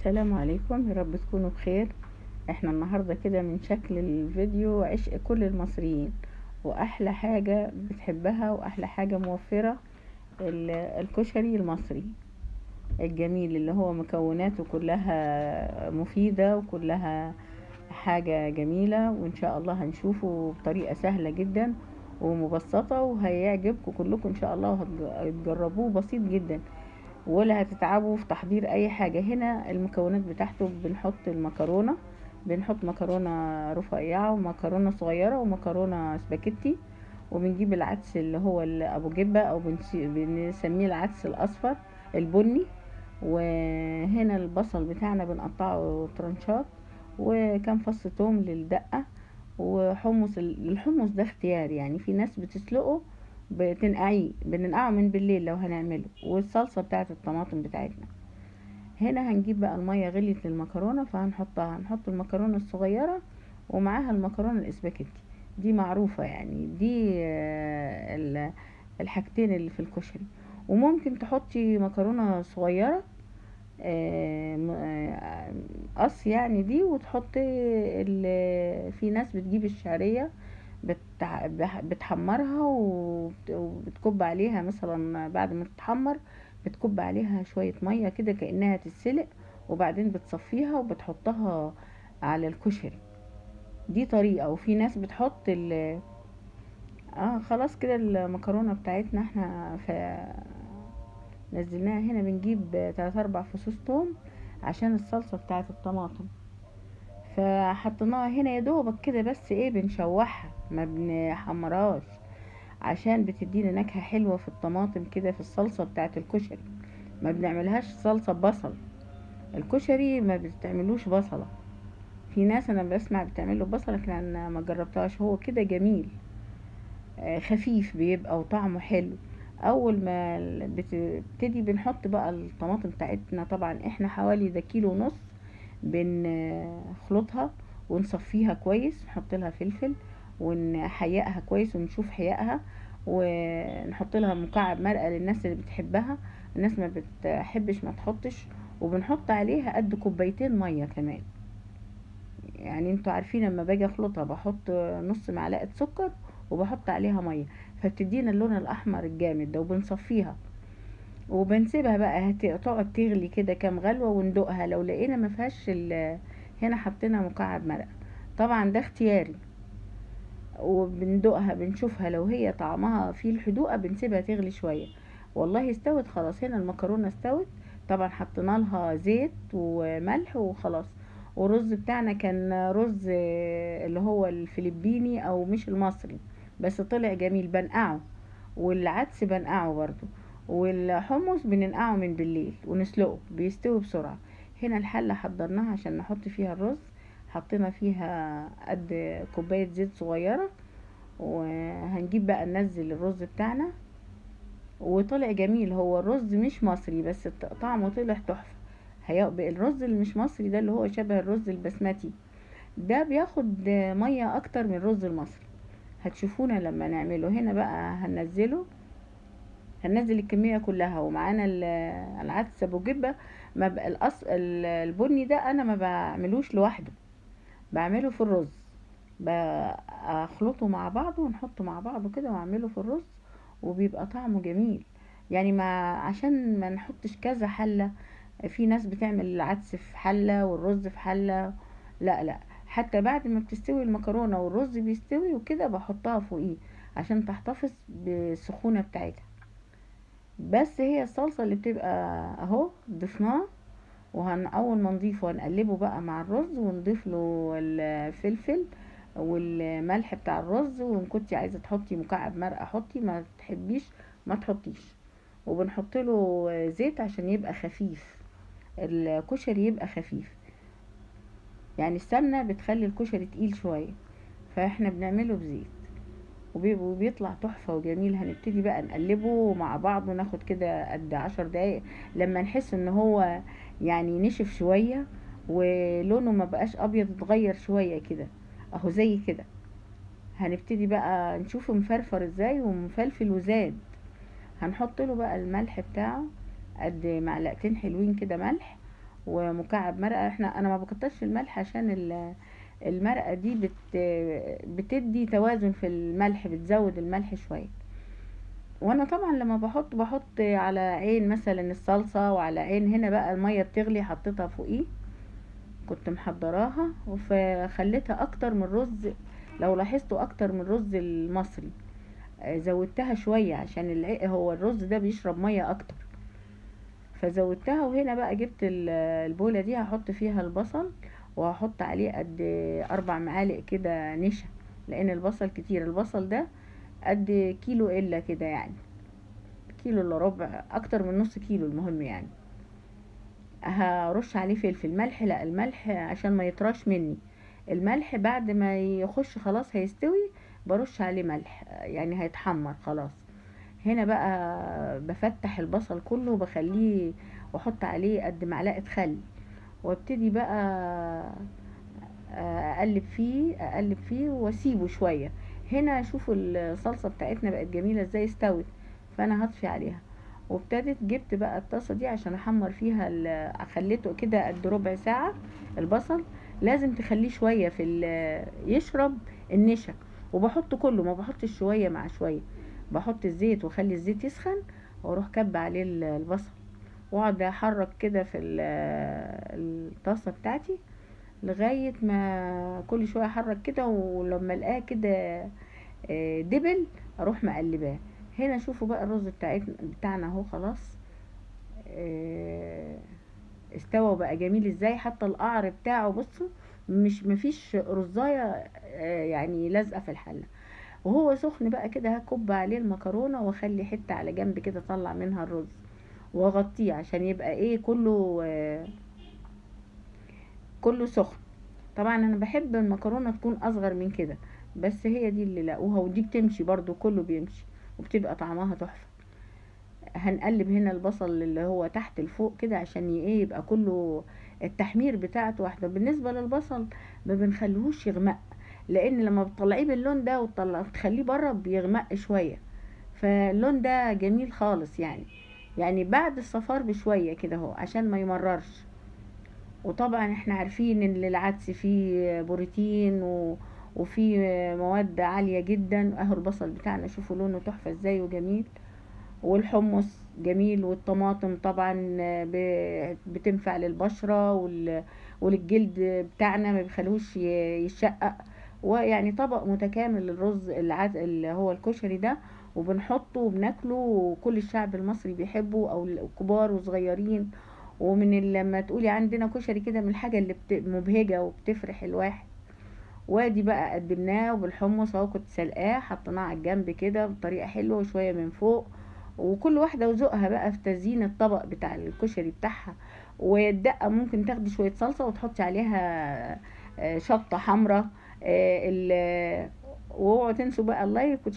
السلام عليكم، يا رب تكونوا بخير. احنا النهاردة كده من شكل الفيديو عشق كل المصريين، واحلى حاجة بتحبها واحلى حاجة موفرة الكشري المصري الجميل اللي هو مكوناته كلها مفيدة وكلها حاجة جميلة، وان شاء الله هنشوفه بطريقة سهلة جدا ومبسطة وهيعجبكم كلكم ان شاء الله، وهتجربوه بسيط جدا ولا هتتعبوا في تحضير اي حاجة. هنا المكونات بتاعته بنحط المكرونة، بنحط مكرونة رفيعة ومكرونة صغيرة ومكرونة سباكيتي، وبنجيب العدس اللي هو ابو جبة او بنسميه العدس الاصفر البني. وهنا البصل بتاعنا بنقطعه ترنشات، وكم فص توم للدقة، وحمص. الحمص ده اختيار، يعني في ناس بتسلقه بننقعه من بالليل لو هنعمله. والصلصة بتاعت الطماطم بتاعتنا. هنا هنجيب بقى المية غليت للمكرونة، هنحط المكرونة الصغيرة ومعاها المكرونة الاسباجيتي، دي معروفة يعني، دي الحاجتين اللي في الكشري. وممكن تحطي مكرونة صغيرة قص يعني دي، وتحطي في ناس بتجيب الشعرية بتحمرها وبتكب عليها، مثلا بعد ما تتحمر بتكب عليها شوية مية كده كأنها تتسلق، وبعدين بتصفيها وبتحطها على الكشري. دي طريقة. وفي ناس بتحط خلاص كده المكرونة بتاعتنا احنا نزلناها. هنا بنجيب 3-4 فصوص توم عشان الصلصة بتاعت الطماطم، فحطيناها هنا يا دوبك كده، بس ايه بنشوحها ما بنحمرهاش، عشان بتدينا نكهة حلوة في الطماطم كده في الصلصة بتاعت الكشري. ما بنعملهاش صلصة ببصل، الكشري ما بتعملوش بصلة. في ناس انا بسمع بتعمله بصلة، لكن انا ما جربتهاش. هو كده جميل، خفيف بيبقى وطعمه حلو. اول ما بتبتدي بنحط بقى الطماطم بتاعتنا. طبعا احنا حوالي ده كيلو ونص، بنخلطها ونصفيها كويس، نحط لها فلفل ونحيقها كويس ونشوف حيقها، ونحط لها مكعب مرقة للناس اللي بتحبها. الناس ما بتحبش ما تحطش، وبنحط عليها قد كوبايتين مية كمان. يعني انتوا عارفين لما باجي اخلطها بحط نص معلقة سكر وبحط عليها مية، فبتدينا اللون الاحمر الجامد ده. وبنصفيها وبنسيبها بقى تقعد تغلي كده كام غلوة، وندوقها لو لقينا ما فيهاش هنا حطينا مكعب مرقة، طبعا ده اختياري. وبندوقها بنشوفها لو هي طعمها فيه الحدوقة بنسيبها تغلي شوية. والله استوت خلاص، هنا المكرونة استوت. طبعا حطينا لها زيت وملح وخلاص. والرز بتاعنا كان رز اللي هو الفلبيني او مش المصري، بس طلع جميل بنقعه. والعدس بنقعه برضو، والحمص بننقعه من بالليل ونسلقه بيستوي بسرعة. هنا الحلة حضرناها عشان نحط فيها الرز، حطينا فيها قد كوباية زيت صغيرة. وهنجيب بقى ننزل الرز بتاعنا، وطلع جميل. هو الرز مش مصري بس طعمه طلع تحفة. هيبقى الرز اللي مش مصري ده اللي هو شبه الرز البسمتي، ده بياخد مية اكتر من الرز المصري. هتشوفونا لما نعمله. هنا بقى هننزل الكمية كلها، ومعانا العدس ابو جبة. ما بقى البني ده انا ما بعملوش لوحده، بعمله في الرز، بخلطه مع بعضه ونحطه مع بعضه كده واعمله في الرز، وبيبقى طعمه جميل. يعني ما عشان ما نحطش كذا حلة، في ناس بتعمل العدس في حلة والرز في حلة. لا لا، حتى بعد ما بتستوي المكرونة والرز بيستوي وكده بحطها فوقيه عشان تحتفظ بالسخونة بتاعتها. بس هي الصلصة اللي بتبقى اهو ضفناه، اول ما نضيفه هنقلبه بقى مع الرز، ونضيف له الفلفل والملح بتاع الرز. وان كنتي عايزه تحطي مكعب مرقه حطي، ما تحبيش ما تحطيش. وبنحط له زيت عشان يبقى خفيف، الكشري يبقى خفيف. يعني السمنه بتخلي الكشري تقيل شويه، فاحنا بنعمله بزيت وبيطلع تحفة وجميل. هنبتدي بقى نقلبه مع بعض وناخد كده قد 10 دقايق لما نحس ان هو يعني نشف شوية ولونه ما بقاش ابيض، اتغير شوية كده اهو زي كده. هنبتدي بقى نشوفه مفرفر ازاي ومفلفل وزاد. هنحط له بقى الملح بتاعه قد معلقتين حلوين كده ملح، ومكعب مرقة. انا ما بكترش الملح عشان المرقة دي بتدي توازن في الملح، بتزود الملح شوية. وانا طبعا لما بحط على عين مثلا الصلصة، وعلى عين هنا بقى المية بتغلي حطيتها فوقيه، كنت محضراها فخليتها اكتر من رز. لو لاحظتوا اكتر من الرز المصري، زودتها شوية عشان هو الرز ده بيشرب مية اكتر، فزودتها. وهنا بقى جبت البولة دي هحط فيها البصل، وهحط عليه قد 4 معالق كده نشا، لان البصل كتير. البصل ده قد كيلو الا كده يعني، كيلو الا ربع، اكتر من نص كيلو المهم يعني. هرش عليه فلفل. ملح لا، الملح عشان ما يطراش مني. الملح بعد ما يخش خلاص هيستوي برش عليه ملح، يعني هيتحمر خلاص. هنا بقى بفتح البصل كله وبخليه، واحط عليه قد معلقة خل، وابتدي بقى اقلب فيه واسيبه شوية. هنا شوفوا الصلصة بتاعتنا بقت جميلة ازاي، استوت. فانا هطفي عليها، وابتدت جبت بقى الطاسة دي عشان احمر فيها خليته كده قد ربع ساعة. البصل لازم تخليه شوية يشرب النشا، وبحط كله، ما بحطش شوية مع شوية. بحط الزيت واخلي الزيت يسخن، واروح كب عليه البصل، واقعد احرك كده في الطاسة بتاعتي لغاية ما كل شوية احرك كده، ولما الاقاه كده دبل اروح مقلباه. هنا شوفوا بقى الرز بتاعنا اهو خلاص استوى بقى جميل ازاي. حتى القعر بتاعه بصوا، مش مفيش رزاية يعني لازقة في الحلة. وهو سخن بقى كده هكب عليه المكرونة، واخلي حتة على جنب كده اطلع منها الرز، واغطيه عشان يبقى ايه كله سخن. طبعا انا بحب المكرونة تكون اصغر من كده، بس هي دي اللي لقوها، ودي بتمشي برضو، كله بيمشي وبتبقى طعمها تحفة. هنقلب هنا البصل اللي هو تحت لفوق كده عشان ايه يبقى كله التحمير بتاعته واحدة. بالنسبة للبصل ما بنخليهوش يغمق، لان لما بتطلعيه باللون ده وتخليه بره بيغمق شوية. فاللون ده جميل خالص يعني بعد الصفار بشوية كده اهو عشان ما يمررش. وطبعا احنا عارفين ان العدس فيه بروتين وفيه مواد عالية جدا. اهو البصل بتاعنا شوفوا لونه تحفة ازاي وجميل، والحمص جميل، والطماطم طبعا بتنفع للبشرة وللجلد بتاعنا، ما بيخلوش يشقق. ويعني طبق متكامل للرز اللي هو الكشري ده، وبنحطه وبناكله، وكل الشعب المصري بيحبه، او الكبار وصغيرين. لما تقولي عندنا كشري كده، من الحاجة اللي مبهجة وبتفرح الواحد. وادي بقى قدمناه، وبالحمص اهو كنت سلقاه حطيناه على الجنب كده بطريقه حلوه، وشويه من فوق. وكل واحده وذوقها بقى في تزيين الطبق بتاع الكشري بتاعها. والدقه ممكن تاخدي شويه صلصه وتحطي عليها شطه حمراء. واوعوا تنسوا بقى الله يكون